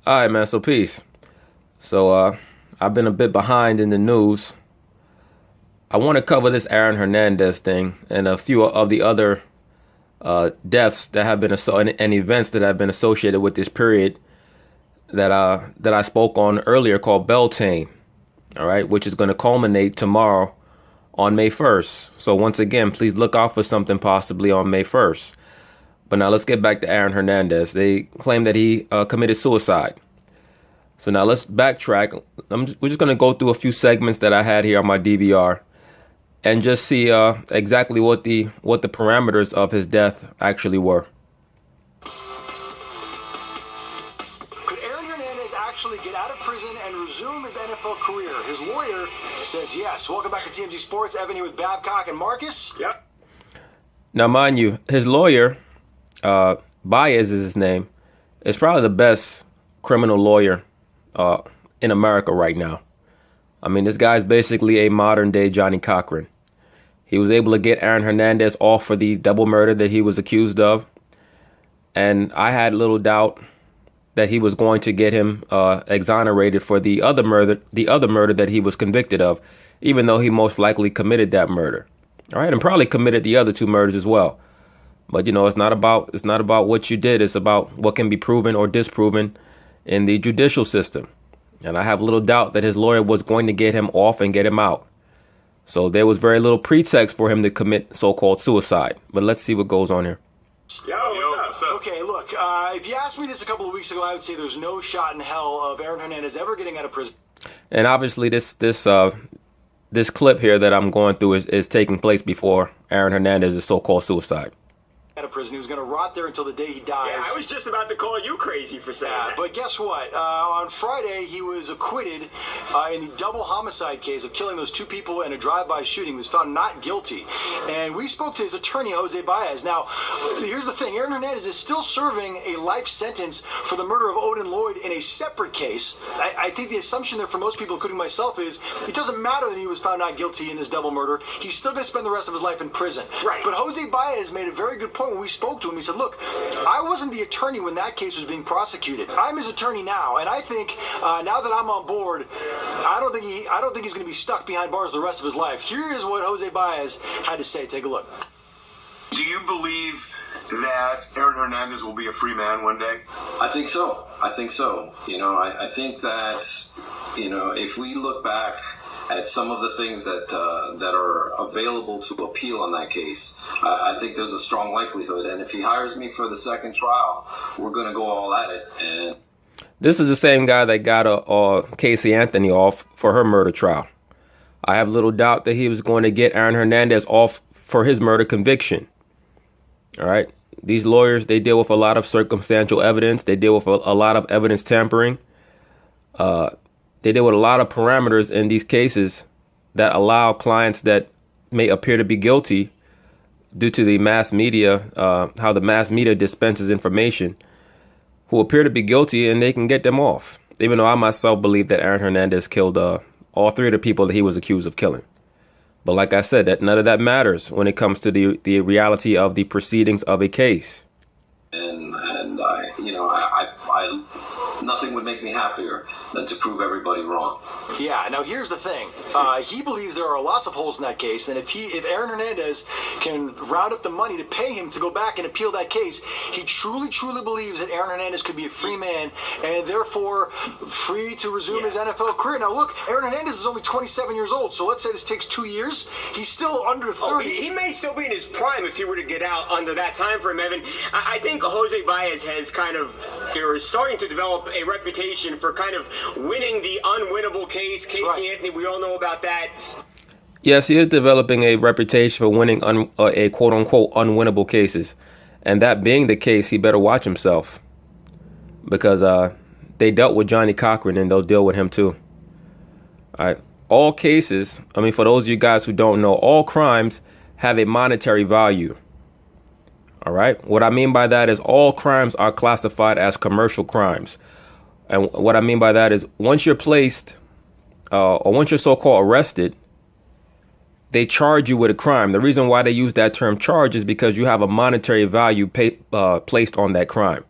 All right, man. So peace. So I've been a bit behind in the news. I want to cover this Aaron Hernandez thing and a few of the other deaths that have been and events that have been associated with this period that I spoke on earlier, called Beltane. All right, which is going to culminate tomorrow on May 1st. So once again, please look out for something possibly on May 1st. But now let's get back to Aaron Hernandez. They claim that he committed suicide. So now let's backtrack. We're just going to go through a few segments that I had here on my DVR and just see exactly what the parameters of his death actually were. Could Aaron Hernandez actually get out of prison and resume his NFL career? His lawyer says yes. Welcome back to TMZ Sports. Evan here with Babcock and Marcus. Yep. Now, mind you, his lawyer, Baez is his name, is probably the best criminal lawyer in America right now. I mean, this guy's basically a modern day Johnny Cochran. He was able to get Aaron Hernandez off for the double murder that he was accused of. And I had little doubt that he was going to get him exonerated for the other murder that he was convicted of, even though he most likely committed that murder. All right, and probably committed the other two murders as well. But, you know, it's not about what you did. It's about what can be proven or disproven in the judicial system. And I have little doubt that his lawyer was going to get him off and get him out. So there was very little pretext for him to commit so-called suicide. But let's see what goes on here. What's up? Okay, look, if you asked me this a couple of weeks ago, I would say there's no shot in hell of Aaron Hernandez ever getting out of prison. And obviously this clip here that I'm going through is taking place before Aaron Hernandez's so-called suicide. Out of prison. He was going to rot there until the day he dies. Yeah, I was just about to call you crazy for saying that. But guess what? On Friday, he was acquitted in the double homicide case of killing those two people in a drive-by shooting. He was found not guilty. And we spoke to his attorney, Jose Baez. Now, here's the thing. Aaron Hernandez is still serving a life sentence for the murder of Odin Lloyd in a separate case. I think the assumption there for most people, including myself, is it doesn't matter that he was found not guilty in this double murder. He's still going to spend the rest of his life in prison. Right. But Jose Baez made a very good point when we spoke to him. He said, look, I wasn't the attorney when that case was being prosecuted. I'm his attorney now, and I think now that I'm on board, I don't think he's going to be stuck behind bars the rest of his life. Here is what Jose Baez had to say. Take a look. Do you believe that Aaron Hernandez will be a free man one day? I think so. You know, I think that, you know, if we look back at some of the things that are available to appeal on that case, I think there's a strong likelihood. And if he hires me for the second trial, we're going to go all at it. And this is the same guy that got Casey Anthony off for her murder trial. I have little doubt that he was going to get Aaron Hernandez off for his murder conviction. All right. These lawyers, they deal with a lot of circumstantial evidence. They deal with a lot of evidence tampering. They deal with a lot of parameters in these cases that allow clients that may appear to be guilty due to the mass media, how the mass media dispenses information, who appear to be guilty, and they can get them off. Even though I myself believe that Aaron Hernandez killed all three of the people that he was accused of killing. But like I said, that none of that matters when it comes to the reality of the proceedings of a case. And nothing would make me happier than to prove everybody wrong. Yeah, now here's the thing. He believes there are lots of holes in that case, and if Aaron Hernandez can round up the money to pay him to go back and appeal that case, he truly believes that Aaron Hernandez could be a free man and therefore free to resume his NFL career. Now look, Aaron Hernandez is only 27 years old, so let's say this takes 2 years. He's still under 30. Oh, he may still be in his prime if he were to get out under that time frame, Evan. I think Jose Baez has kind of, or is starting to develop a reputation for kind of winning the unwinnable case. Casey Anthony, we all know about that. Yes, he is developing a reputation for winning a quote-unquote unwinnable cases. And that being the case, he better watch himself. Because they dealt with Johnny Cochran, and they'll deal with him too. All right. All cases, I mean, for those of you guys who don't know, all crimes have a monetary value. All right. What I mean by that is all crimes are classified as commercial crimes. And what I mean by that is once you're placed or once you're so-called arrested, they charge you with a crime. The reason why they use that term charge is because you have a monetary value placed on that crime.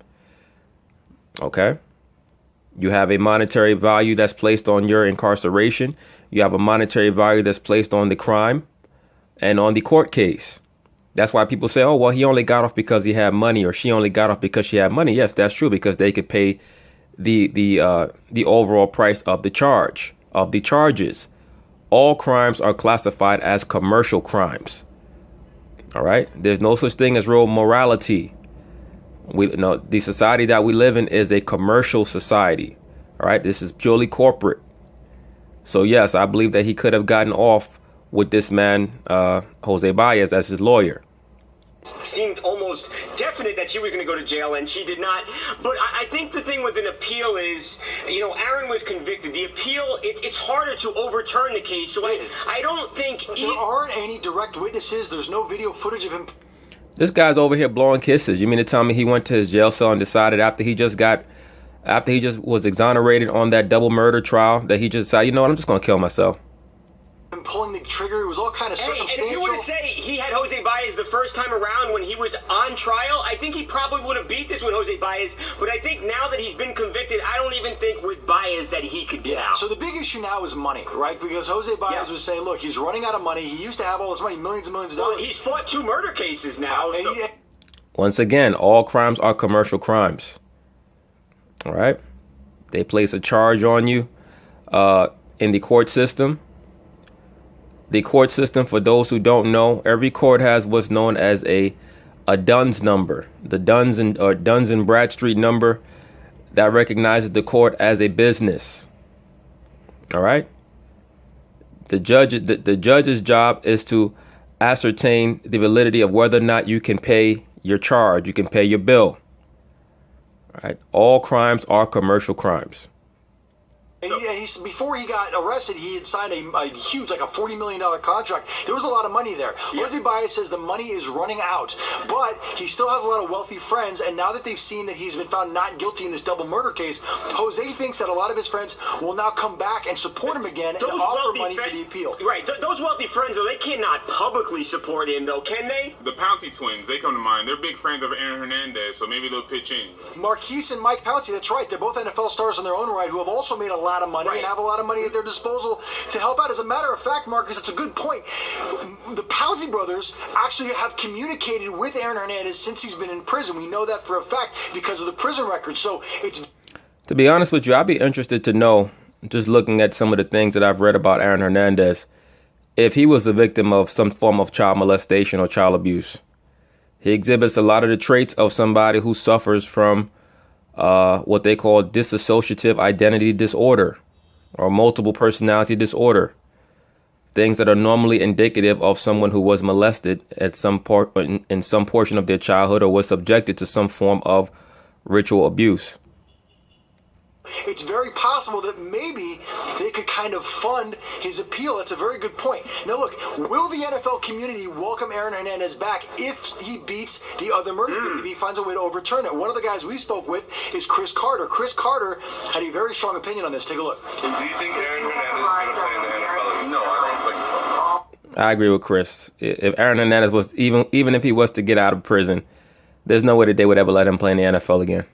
OK, You have a monetary value that's placed on your incarceration. You have a monetary value that's placed on the crime and on the court case. That's why people say, oh, well, he only got off because he had money, or she only got off because she had money. Yes, that's true, because they could pay the overall price of the charges. All crimes are classified as commercial crimes. All right. There's no such thing as real morality. The society that we live in is a commercial society. All right. This is purely corporate. So, yes, I believe that he could have gotten off with this man, Jose Baez, as his lawyer. Seemed almost definite that she was going to go to jail, and she did not. But I think the thing with an appeal is, Aaron was convicted. The appeal, it's harder to overturn the case. So I don't think... There aren't any direct witnesses. There's no video footage of him. This guy's over here blowing kisses. You mean to tell me he went to his jail cell and decided after he just was exonerated on that double murder trial that he just decided, you know what, I'm just going to kill myself? Pulling the trigger, it was all kind of circumstantial. And if you were to say he had Jose Baez the first time around when he was on trial, I think he probably would have beat this with Jose Baez. But I think now that he's been convicted, I don't even think with Baez that he could get out. So the big issue now is money, right? Because Jose Baez was saying, look, he's running out of money. He used to have all this money, millions and millions of dollars. Well, he's fought 2 murder cases now. Once again, all crimes are commercial crimes. All right? They place a charge on you in the court system. The court system, for those who don't know, every court has what's known as a Duns number, the Duns and Bradstreet number that recognizes the court as a business. All right. The judge's job is to ascertain the validity of whether or not you can pay your charge, you can pay your bill. All right. All crimes are commercial crimes. And before he got arrested, he had signed a huge, like a $40 million contract. There was a lot of money there. Jose Baez says the money is running out, but he still has a lot of wealthy friends. And now that they've seen that he's been found not guilty in this double murder case, Jose thinks that a lot of his friends will now come back and support him again and offer money for the appeal. Right. Those wealthy friends, though, they cannot publicly support him, though, can they? The Pouncey twins, they come to mind. They're big fans of Aaron Hernandez, so maybe they'll pitch in. Marquise and Mike Pouncey, that's right. They're both NFL stars in their own right who have also made a lot of money and have a lot of money at their disposal to help out. As a matter of fact, Marcus, it's a good point. The Pouncey brothers actually have communicated with Aaron Hernandez since he's been in prison. We know that for a fact because of the prison record. So it's... To be honest with you, I'd be interested to know, just looking at some of the things that I've read about Aaron Hernandez, if he was the victim of some form of child molestation or child abuse. He exhibits a lot of the traits of somebody who suffers from what they call dissociative identity disorder or multiple personality disorder. Things that are normally indicative of someone who was molested at in some portion of their childhood or was subjected to some form of ritual abuse. It's very possible that maybe they could kind of fund his appeal. That's a very good point. Now, look, will the NFL community welcome Aaron Hernandez back if he beats the other murder case, if he finds a way to overturn it? One of the guys we spoke with is Chris Carter. Chris Carter had a very strong opinion on this. Take a look. Do you think Aaron Hernandez is going to play in the NFL? No, I don't think so. I agree with Chris. If Aaron Hernandez was, even if he was to get out of prison, there's no way that they would ever let him play in the NFL again.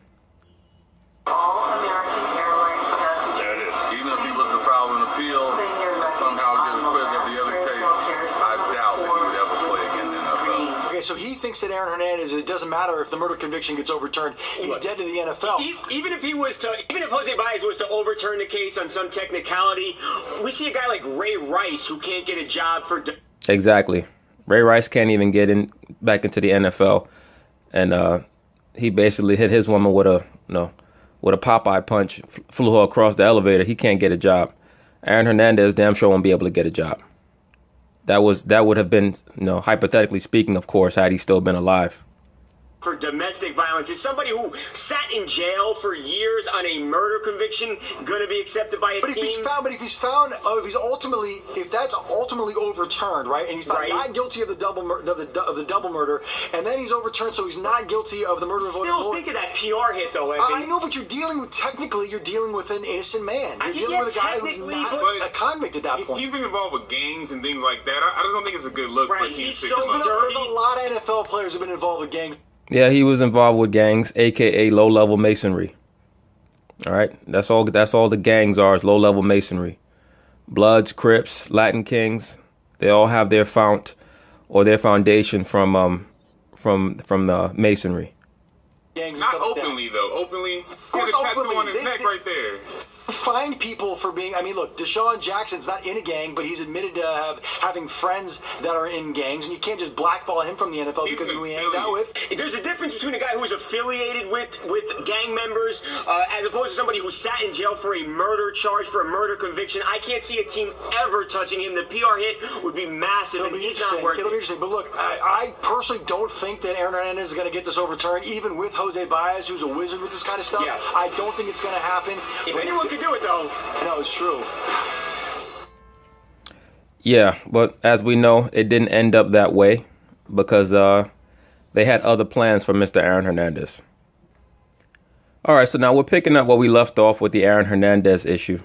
So he thinks that Aaron Hernandez, it doesn't matter if the murder conviction gets overturned, he's dead to the NFL. Even if Jose Baez was to overturn the case on some technicality, we see a guy like Ray Rice who can't get a job for... Exactly. Ray Rice can't even get back into the NFL. And he basically hit his woman with a Popeye punch, flew her across the elevator. He can't get a job. Aaron Hernandez damn sure won't be able to get a job. That would have been, hypothetically speaking, of course, had he still been alive. For domestic violence, is somebody who sat in jail for years on a murder conviction going to be accepted by a team? If that's ultimately overturned, right, and he's found not guilty of the double murder, and then he's overturned, so he's not guilty of the murder of Still think of that PR hit, though, Evan. I know, but you're dealing with an innocent man. You're dealing with a guy who's not a convict at that point. He's been involved with gangs and things like that. I just don't think it's a good look for a team. There's a lot of NFL players who've been involved with gangs. Yeah, he was involved with gangs, a.k.a. low-level masonry. All right. That's all the gangs are, is low-level masonry. Bloods, Crips, Latin Kings, they all have their foundation from the masonry. Not openly though. Openly, course, see the tattoo openly. on his neck right there. Find people for being. I mean, look, Deshaun Jackson's not in a gang, but he's admitted to having friends that are in gangs, and you can't just blackball him from the NFL because of who he hangs out with. There's a difference between a guy who is affiliated with gang members as opposed to somebody who sat in jail for a murder charge, for a murder conviction. I can't see a team ever touching him. The PR hit would be massive, and he's not worth it. It'll be interesting. But look, I personally don't think that Aaron Hernandez is going to get this overturned, even with Jose Baez, who's a wizard with this kind of stuff. Yeah. I don't think it's going to happen. If anyone could do it, though. No, it's true. Yeah, but as we know, it didn't end up that way because they had other plans for Mr. Aaron Hernandez. All right, so now we're picking up where we left off with the Aaron Hernandez issue.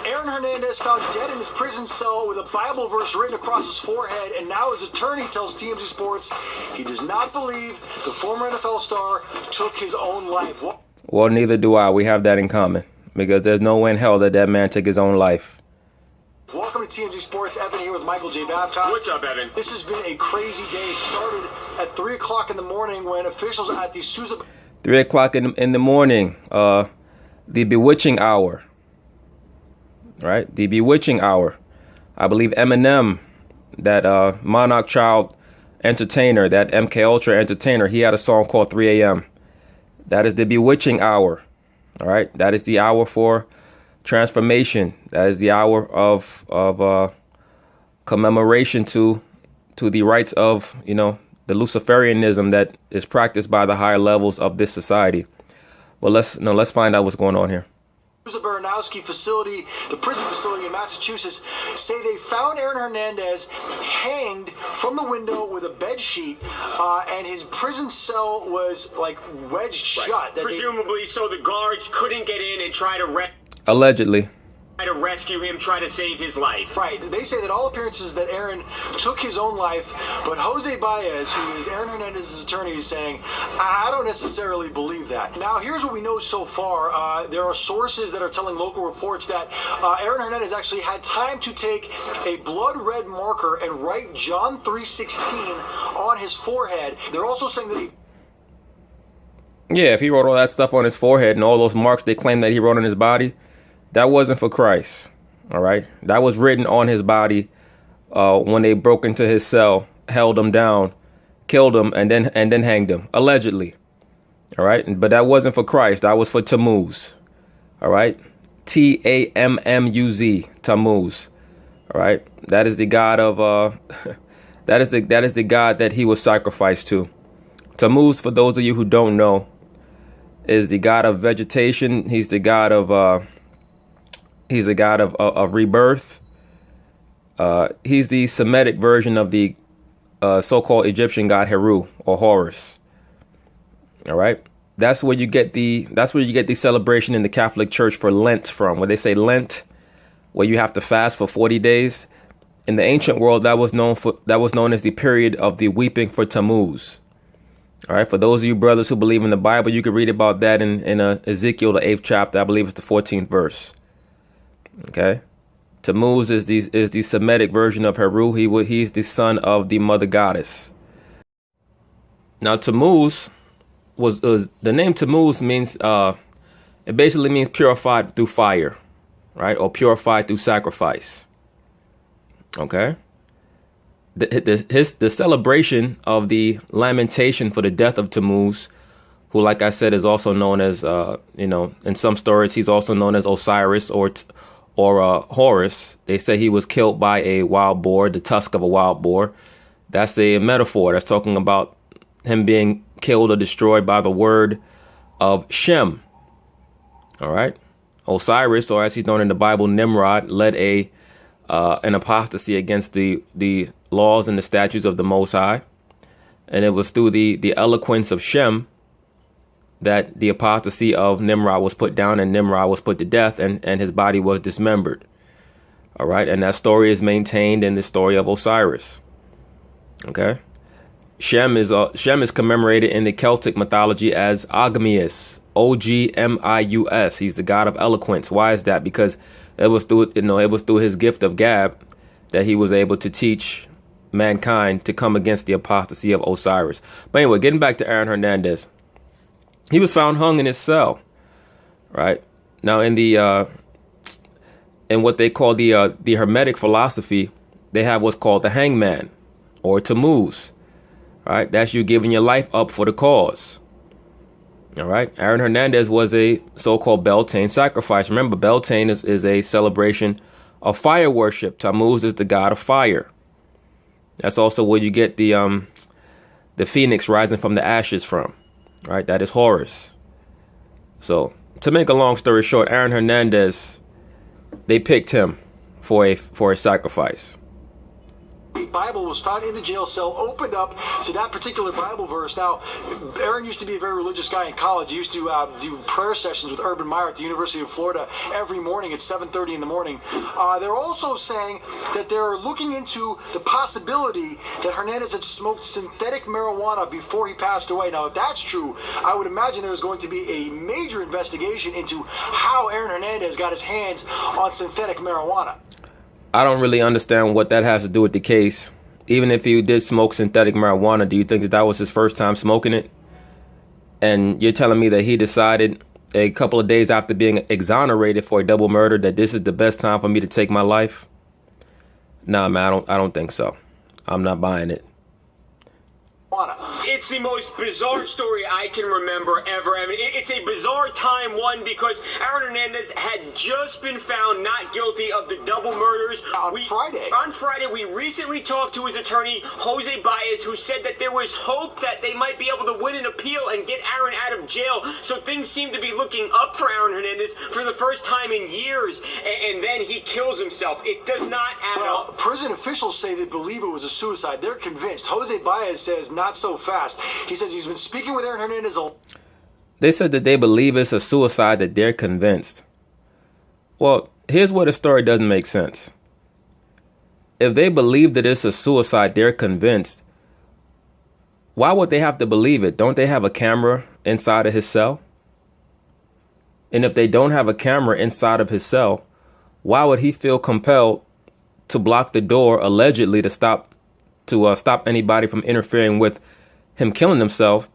Aaron Hernandez found dead in his prison cell with a Bible verse written across his forehead, and now his attorney tells TMZ Sports he does not believe the former NFL star took his own life. Well, neither do I. We have that in common because there's no way in hell that man took his own life. Welcome to TMZ Sports. Evan here with Michael J. Babcock. What's up, Evan? This has been a crazy day. It started at 3 o'clock in the morning when officials at the Sousa... 3 o'clock in the morning, the bewitching hour. Right? The bewitching hour. I believe Eminem, that Monarch Child entertainer, that MK Ultra entertainer, he had a song called 3 a.m. That is the bewitching hour. All right. That is the hour for transformation. That is the hour of commemoration to the rights of, the Luciferianism that is practiced by the higher levels of this society. Well, let's find out what's going on here. The Baranowski facility, the prison facility in Massachusetts, say they found Aaron Hernandez hanged from the window with a bed sheet, and his prison cell was like wedged shut. Presumably, so the guards couldn't get in and try to allegedly rescue him, try to save his life. Right. They say that all appearances that Aaron took his own life, but Jose Baez, who is Aaron Hernandez's attorney, is saying, I don't necessarily believe that. Now, here's what we know so far. There are sources that are telling local reports that Aaron Hernandez actually had time to take a blood red marker and write John 3:16 on his forehead. They're also saying that Yeah, if he wrote all that stuff on his forehead and all those marks they claim that he wrote on his body, that wasn't for Christ. All right. That was written on his body when they broke into his cell, held him down, killed him, and then hanged him, allegedly. All right. But that wasn't for Christ. That was for Tammuz. All right. Tammuz, Tammuz. All right. That is the god of that is the god that he was sacrificed to. Tammuz, for those of you who don't know, is the god of vegetation. He's the god of rebirth. He's the Semitic version of the so-called Egyptian god Heru or Horus. All right, that's where you get the celebration in the Catholic Church for Lent from. Where they say Lent, where you have to fast for 40 days. In the ancient world, that was known as the period of the weeping for Tammuz. All right, for those of you brothers who believe in the Bible, you can read about that in Ezekiel, the 8th chapter. I believe it's the 14th verse. Okay, Tammuz is the Semitic version of Heru. He's the son of the mother goddess. Now Tammuz was the name Tammuz means it basically means purified through fire, right, or purified through sacrifice. Okay, the celebration of the lamentation for the death of Tammuz, who, like I said, is also known as in some stories he's also known as Osiris or Horus. They say he was killed by a wild boar, the tusk of a wild boar. That's a metaphor. That's talking about him being killed or destroyed by the word of Shem. All right. Osiris, or as he's known in the Bible, Nimrod, led an apostasy against the laws and the statutes of the Most High. And it was through the eloquence of Shem that the apostasy of Nimrod was put down and Nimrod was put to death and his body was dismembered. All right. And that story is maintained in the story of Osiris. OK, Shem is commemorated in the Celtic mythology as Ogmius Ogmius. He's the god of eloquence. Why is that? Because it was through his gift of gab that he was able to teach mankind to come against the apostasy of Osiris. But anyway, getting back to Aaron Hernandez, he was found hung in his cell. Right now, in what they call the Hermetic philosophy, they have what's called the hangman or Tammuz. Right, that's you giving your life up for the cause. All right, Aaron Hernandez was a so-called Beltane sacrifice. Remember, Beltane is a celebration of fire worship. Tammuz is the god of fire. That's also where you get the phoenix rising from the ashes from. Right, that is Horus. So, to make a long story short, Aaron Hernandez, they picked him for a sacrifice. The Bible was found in the jail cell, opened up to that particular Bible verse. Now, Aaron used to be a very religious guy in college. He used to do prayer sessions with Urban Meyer at the University of Florida every morning at 7:30 in the morning. They're also saying that they're looking into the possibility that Hernandez had smoked synthetic marijuana before he passed away. Now, if that's true, I would imagine there's going to be a major investigation into how Aaron Hernandez got his hands on synthetic marijuana. I don't really understand what that has to do with the case. Even if he did smoke synthetic marijuana, do you think that was his first time smoking it? And you're telling me that he decided a couple of days after being exonerated for a double murder that this is the best time for me to take my life? Nah, man, I don't think so. I'm not buying it. It's the most bizarre story I can remember ever. I mean, it's a bizarre time, one, because Aaron Hernandez had just been found not guilty of the double murders. On Friday, we recently talked to his attorney, Jose Baez, who said that there was hope that they might be able to win an appeal and get Aaron out of jail. So things seem to be looking up for Aaron Hernandez for the first time in years. And then he kills himself. It does not add up. Prison officials say they believe it was a suicide. They're convinced. Jose Baez says not so fast. He says he's been speaking with Aaron Hernandez. They said that they believe it's a suicide, that they're convinced. Well, here's where the story doesn't make sense. If they believe that it's a suicide, they're convinced. Why would they have to believe it? Don't they have a camera inside of his cell? And if they don't have a camera inside of his cell, why would he feel compelled to block the door, allegedly to stop anybody from interfering with him killing himself?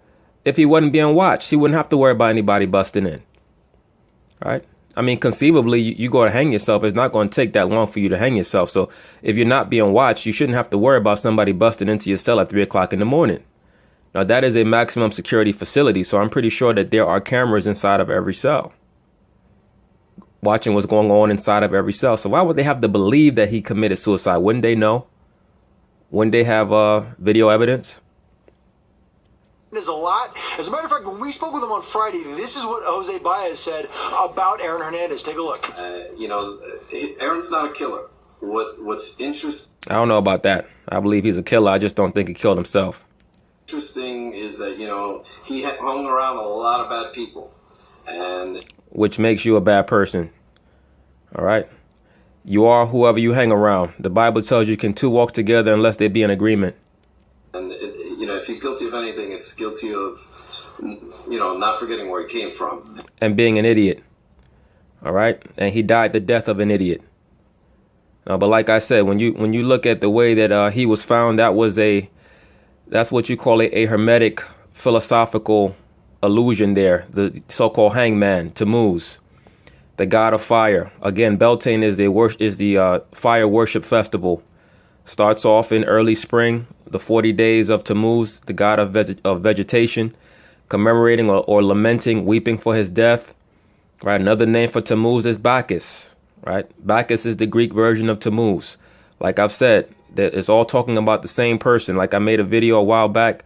If he wasn't being watched, he wouldn't have to worry about anybody busting in. Right? I mean, conceivably, you go to hang yourself. It's not going to take that long for you to hang yourself. So if you're not being watched, you shouldn't have to worry about somebody busting into your cell at 3 o'clock in the morning. Now, that is a maximum security facility. So I'm pretty sure that there are cameras inside of every cell, watching what's going on inside of every cell. So why would they have to believe that he committed suicide? Wouldn't they know? Wouldn't they have video evidence? There's a lot. As a matter of fact, when we spoke with him on Friday, this is what Jose Baez said about Aaron Hernandez. Take a look. Aaron's not a killer. What's interesting? I don't know about that. I believe he's a killer. I just don't think he killed himself. Interesting is that, he hung around a lot of bad people. And which makes you a bad person. All right? You are whoever you hang around. The Bible tells you can two walk together unless they be in agreement. And, if he's guilty of anything, it's guilty of, not forgetting where he came from. And being an idiot. All right? And he died the death of an idiot. But like I said, when you look at the way that he was found, that's what you call a hermetic philosophical illusion there. The so-called hangman, Tammuz, the god of fire. Again, Beltane is the fire worship festival. Starts off in early spring, the 40 days of Tammuz, the god of vegetation, commemorating or lamenting, weeping for his death. Right. Another name for Tammuz is Bacchus. Right. Bacchus is the Greek version of Tammuz. Like I've said, that it's all talking about the same person. Like I made a video a while back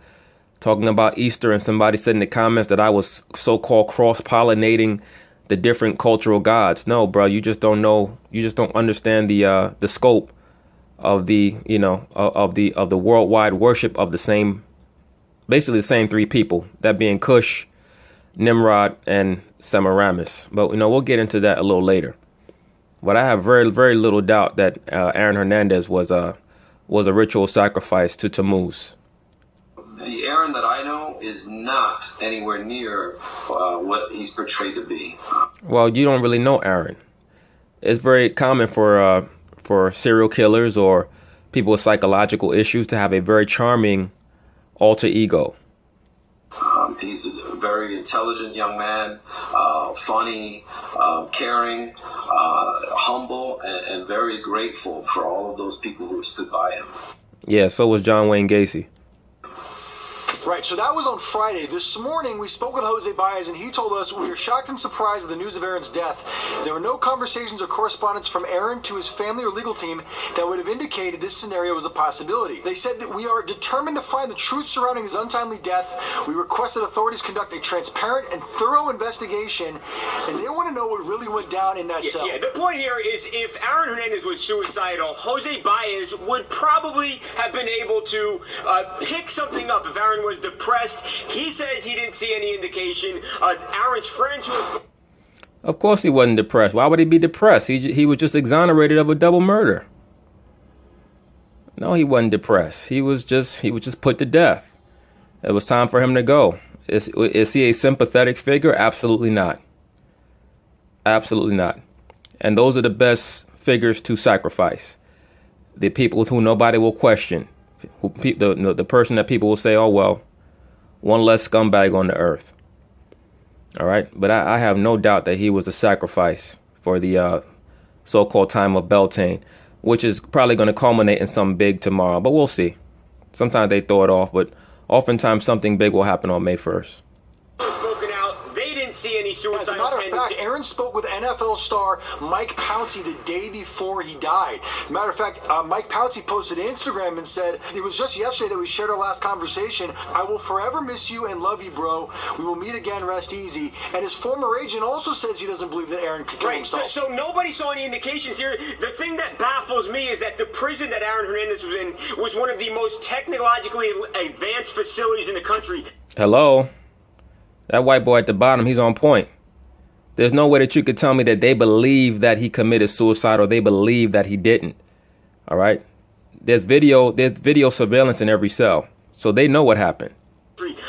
talking about Easter, and somebody said in the comments that I was so-called cross-pollinating the different cultural gods. No, bro, you just don't know. You just don't understand the scope of the worldwide worship of basically the same three people, that being Cush, Nimrod, and Semiramis. But we'll get into that a little later. But I have very, very little doubt that Aaron Hernandez was a ritual sacrifice to Tammuz. The Aaron that I know is not anywhere near what he's portrayed to be. Well, you don't really know Aaron. It's very common for serial killers or people with psychological issues to have a very charming alter ego. He's a very intelligent young man, funny, caring, humble, and very grateful for all of those people who stood by him. Yeah, so was John Wayne Gacy. Right, so that was on Friday. This morning, we spoke with Jose Baez, and he told us, "We are shocked and surprised at the news of Aaron's death. There were no conversations or correspondence from Aaron to his family or legal team that would have indicated this scenario was a possibility. They said that we are determined to find the truth surrounding his untimely death. We request that authorities conduct a transparent and thorough investigation, and they want to know what really went down in that cell." Yeah, the point here is if Aaron Hernandez was suicidal, Jose Baez would probably have been able to pick something up if Aaron was depressed. He says he didn't see any indication. Aaron's friends who was... Of course he wasn't depressed. Why would he be depressed? He was just exonerated of a double murder. No, he wasn't depressed. He was just put to death. It was time for him to go. Is he a sympathetic figure? Absolutely not. Absolutely not. And those are the best figures to sacrifice. The people with whom nobody will question. The person that people will say, oh, well, one less scumbag on the earth. All right. But I have no doubt that he was a sacrifice for the so-called time of Beltane, which is probably going to culminate in something big tomorrow. But we'll see. Sometimes they throw it off, but oftentimes something big will happen on May 1st. Spoken out, they didn't see any suicide. As a matter of fact, Aaron spoke with NFL star Mike Pouncey the day before he died. Matter of fact, Mike Pouncey posted to Instagram and said, "It was just yesterday that we shared our last conversation. I will forever miss you and love you, bro. We will meet again, rest easy." And his former agent also says he doesn't believe that Aaron could kill himself. So nobody saw any indications here. The thing that baffles me is that the prison that Aaron Hernandez was in was one of the most technologically advanced facilities in the country. Hello? That white boy at the bottom, he's on point. There's no way that you could tell me that they believe that he committed suicide or they believe that he didn't. All right. There's video surveillance in every cell. So they know what happened.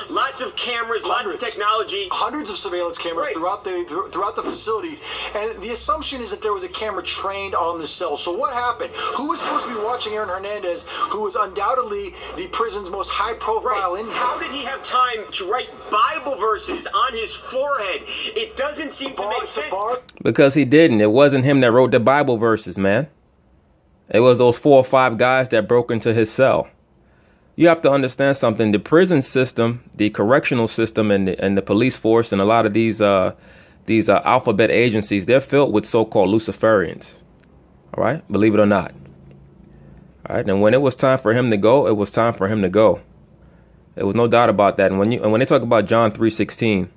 Lots of cameras, lots of technology. Hundreds of surveillance cameras throughout the facility. And the assumption is that there was a camera trained on the cell. So what happened? Who was supposed to be watching Aaron Hernandez, who was undoubtedly the prison's most high-profile inmate? How did he have time to write Bible verses on his forehead? It doesn't seem to make sense. Because he didn't. It wasn't him that wrote the Bible verses, man. It was those 4 or 5 guys that broke into his cell. You have to understand something. The prison system, the correctional system, and the police force, and a lot of these alphabet agencies, they're filled with so-called Luciferians. All right, believe it or not. All right, and when it was time for him to go, it was time for him to go. There was no doubt about that. And when they talk about John 3:16,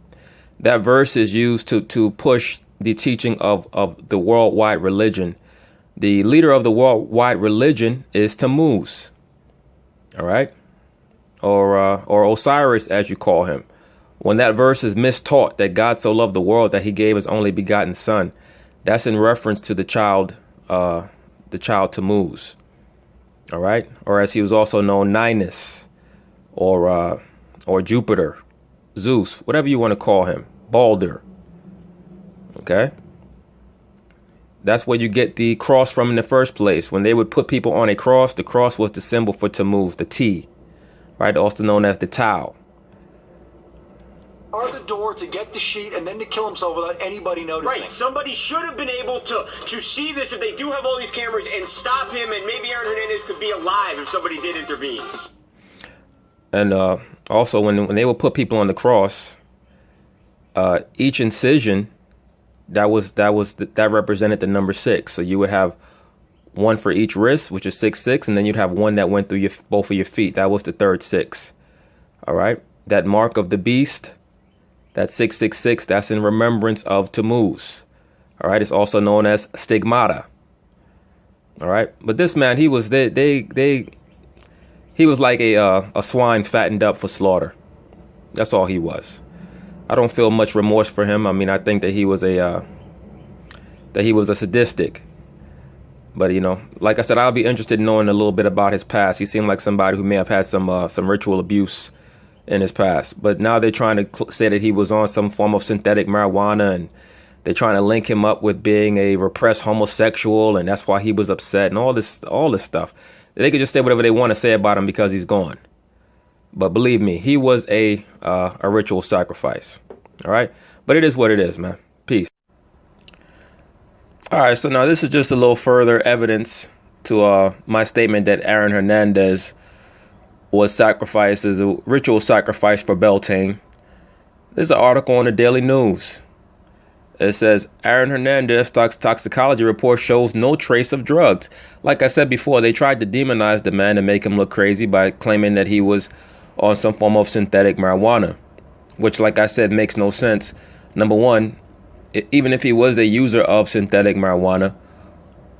that verse is used to push the teaching of the worldwide religion. The leader of the worldwide religion is Tammuz. All right. Or Osiris, as you call him. When that verse is mistaught, that God so loved the world that he gave his only begotten son, that's in reference to the child Tammuz. All right. Or as he was also known, Ninus, or Jupiter, Zeus, whatever you want to call him, Balder. Okay. That's where you get the cross from in the first place. When they would put people on a cross, the cross was the symbol for Tammuz, the T, right? Also known as the Tau. Or the door to get the sheet and then to kill himself without anybody noticing. Right, somebody should have been able to see this if they do have all these cameras and stop him, and maybe Aaron Hernandez could be alive if somebody did intervene. And also when they would put people on the cross, each incision, that represented the number 6. So you would have one for each wrist, which is 666, and then you'd have one that went through both of your feet. That was the third 6. All right. That mark of the beast, that 666, that's in remembrance of Tammuz. All right. It's also known as stigmata. All right. But this man, he was he was like a swine fattened up for slaughter. That's all he was. I don't feel much remorse for him. I mean, I think that he was a sadistic. But, you know, like I said, I'll be interested in knowing a little bit about his past. He seemed like somebody who may have had some ritual abuse in his past. But now they're trying to say that he was on some form of synthetic marijuana, and they're trying to link him up with being a repressed homosexual, and that's why he was upset and all this stuff. They could just say whatever they want to say about him because he's gone. But believe me, he was a ritual sacrifice. All right. But it is what it is, man. Peace. All right. So now this is just a little further evidence to my statement that Aaron Hernandez was sacrificed as a ritual sacrifice for Beltane. There's an article on the Daily News. It says Aaron Hernandez toxicology report shows no trace of drugs. Like I said before, they tried to demonize the man and make him look crazy by claiming that he was on some form of synthetic marijuana, which, like I said, makes no sense. Number one, even if he was a user of synthetic marijuana,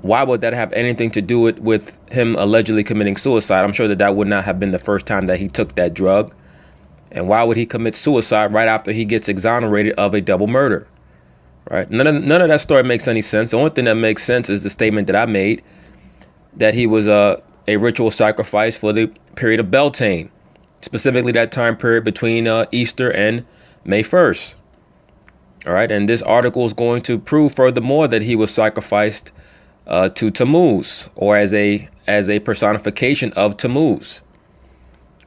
why would that have anything to do with him allegedly committing suicide? I'm sure that would not have been the first time that he took that drug. And why would he commit suicide right after he gets exonerated of a double murder? Right? None of that story makes any sense. The only thing that makes sense is the statement that I made, that he was a ritual sacrifice for the period of Beltane, specifically that time period between Easter and May 1st. All right. And this article is going to prove furthermore that he was sacrificed to Tammuz, or as a personification of Tammuz.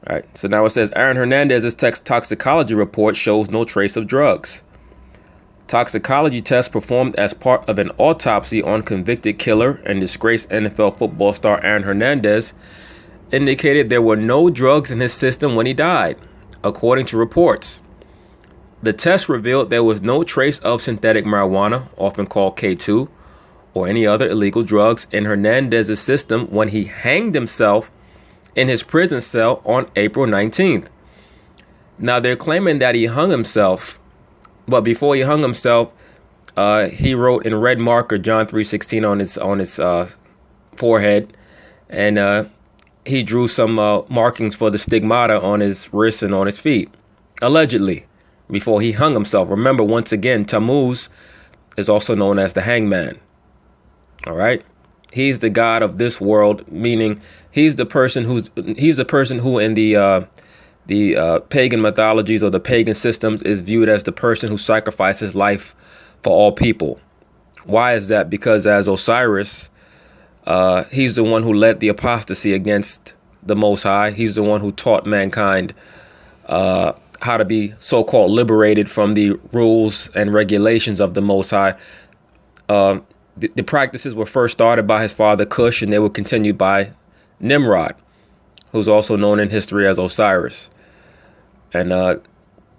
All right. So now it says Aaron Hernandez's toxicology report shows no trace of drugs. Toxicology tests performed as part of an autopsy on convicted killer and disgraced NFL football star Aaron Hernandez indicated there were no drugs in his system when he died, according to reports. The test revealed there was no trace of synthetic marijuana, often called K2, or any other illegal drugs in Hernandez's system when he hanged himself in his prison cell on April 19th. Now, they're claiming that he hung himself, but before he hung himself, he wrote in red marker John 3:16 on his forehead, and he drew some markings for the stigmata on his wrists and on his feet, allegedly, before he hung himself. Remember, once again, Tammuz is also known as the hangman. All right, he's the god of this world, meaning he's the person who in the pagan mythologies or the pagan systems is viewed as the person who sacrifices life for all people. Why is that? Because as Osiris, he's the one who led the apostasy against the Most High. He's the one who taught mankind how to be so-called liberated from the rules and regulations of the Most High. The practices were first started by his father Cush, and they were continued by Nimrod, who's also known in history as Osiris. And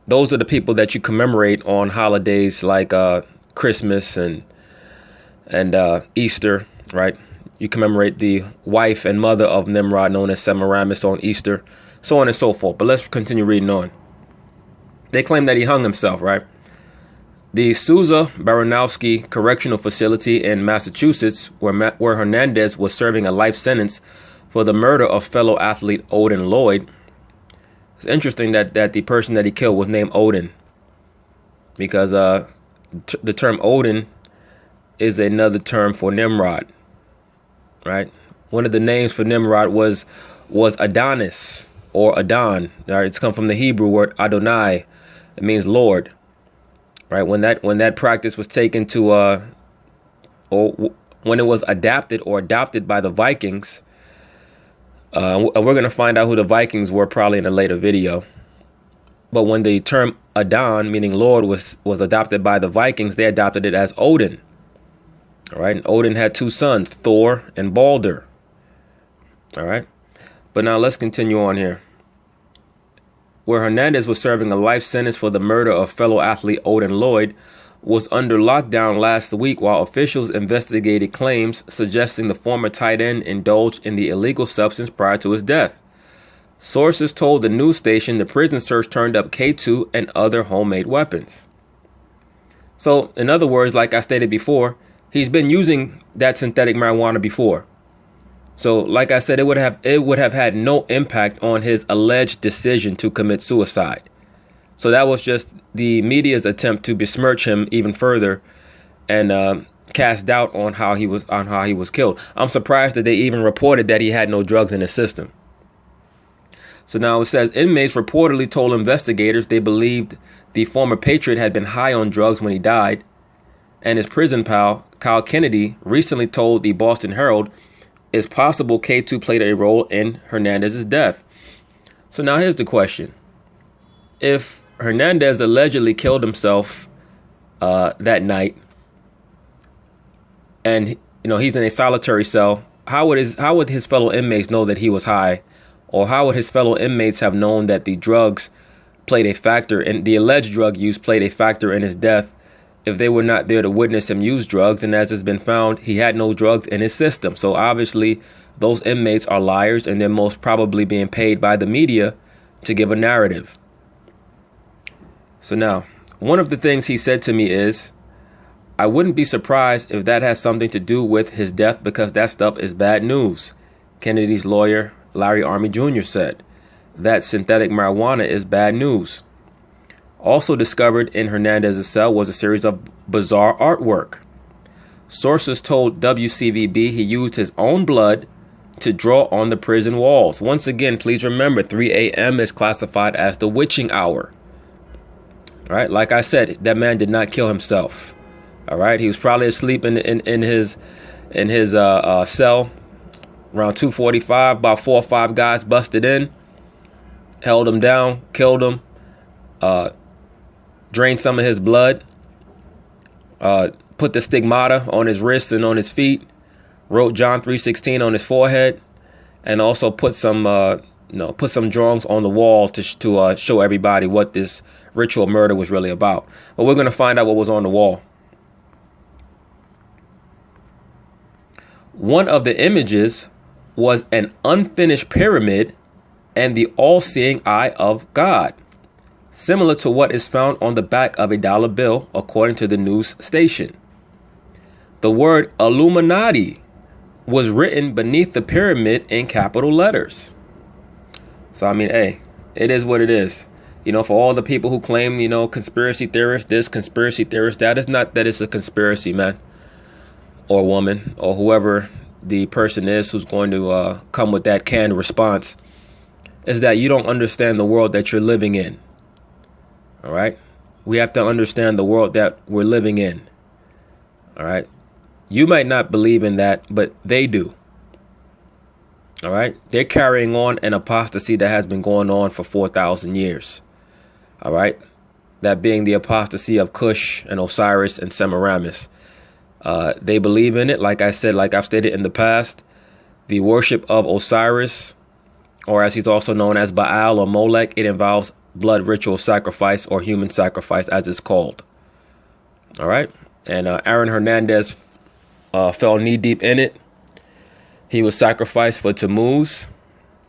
those are the people that you commemorate on holidays like Christmas and Easter, right? You commemorate the wife and mother of Nimrod, known as Semiramis, on Easter, so on and so forth. But let's continue reading on. They claim that he hung himself, right? The Souza Baranowski Correctional Facility in Massachusetts, where Hernandez was serving a life sentence for the murder of fellow athlete Odin Lloyd. It's interesting that the person that he killed was named Odin, because the term Odin is another term for Nimrod, right? One of the names for Nimrod was Adonis or Adon. Right? It's come from the Hebrew word Adonai. It means Lord. Right, when that practice was taken to, or when it was adapted or adopted by the Vikings, and we're going to find out who the Vikings were probably in a later video. But when the term Adon, meaning Lord, was adopted by the Vikings, they adopted it as Odin. All right, and Odin had two sons, Thor and Balder. All right, but now let's continue on here. Where Hernandez was serving a life sentence for the murder of fellow athlete Odin Lloyd, was under lockdown last week while officials investigated claims suggesting the former tight end indulged in the illegal substance prior to his death. Sources told the news station the prison search turned up K2 and other homemade weapons. So, in other words, like I stated before, he's been using that synthetic marijuana before. So, like I said, it would have had no impact on his alleged decision to commit suicide. So that was just the media's attempt to besmirch him even further and cast doubt on how he was killed. I'm surprised that they even reported that he had no drugs in his system. So now it says inmates reportedly told investigators they believed the former patriot had been high on drugs when he died. And his prison pal, Kyle Kennedy, recently told the Boston Herald it's possible K2 played a role in Hernandez's death. So now here's the question. If Hernandez allegedly killed himself that night, and he's in a solitary cell, how would his fellow inmates know that he was high? Or how would his fellow inmates have known that the drugs played a factor in the alleged drug use played a factor in his death if they were not there to witness him use drugs? And as has been found, he had no drugs in his system. So obviously those inmates are liars, and they're most probably being paid by the media to give a narrative. So now, one of the things he said to me is, I wouldn't be surprised if that has something to do with his death, because that stuff is bad news. Kennedy's lawyer, Larry Army Jr., said that synthetic marijuana is bad news. Also discovered in Hernandez's cell was a series of bizarre artwork. Sources told WCVB he used his own blood to draw on the prison walls. Once again, please remember, 3 a.m. is classified as the witching hour. All right, like I said, that man did not kill himself. All right, he was probably asleep in his cell around 2:45. About 4 or 5 guys busted in, held him down, killed him, drained some of his blood, put the stigmata on his wrists and on his feet, wrote John 3:16 on his forehead, and also put some drawings on the wall to show everybody what this ritual murder was really about. But we're going to find out what was on the wall. One of the images was an unfinished pyramid and the all-seeing eye of God, similar to what is found on the back of a dollar bill, according to the news station. The word Illuminati was written beneath the pyramid in capital letters. So, I mean, hey, it is what it is. For all the people who claim, conspiracy theorists, this, conspiracy theorist, that, is not that it's a conspiracy, man, or woman, or whoever the person is who's going to come with that canned response, is that you don't understand the world that you're living in. All right? We have to understand the world that we're living in. All right? You might not believe in that, but they do. All right? They're carrying on an apostasy that has been going on for 4,000 years. All right? That being the apostasy of Cush and Osiris and Semiramis. They believe in it. Like I said, like I've stated in the past, the worship of Osiris, or as he's also known as Baal or Molech, it involves blood ritual sacrifice, or human sacrifice as it's called. All right. And Aaron Hernandez fell knee deep in it. He was sacrificed for Tammuz.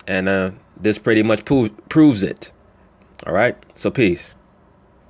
And this pretty much proves it. All right. So peace.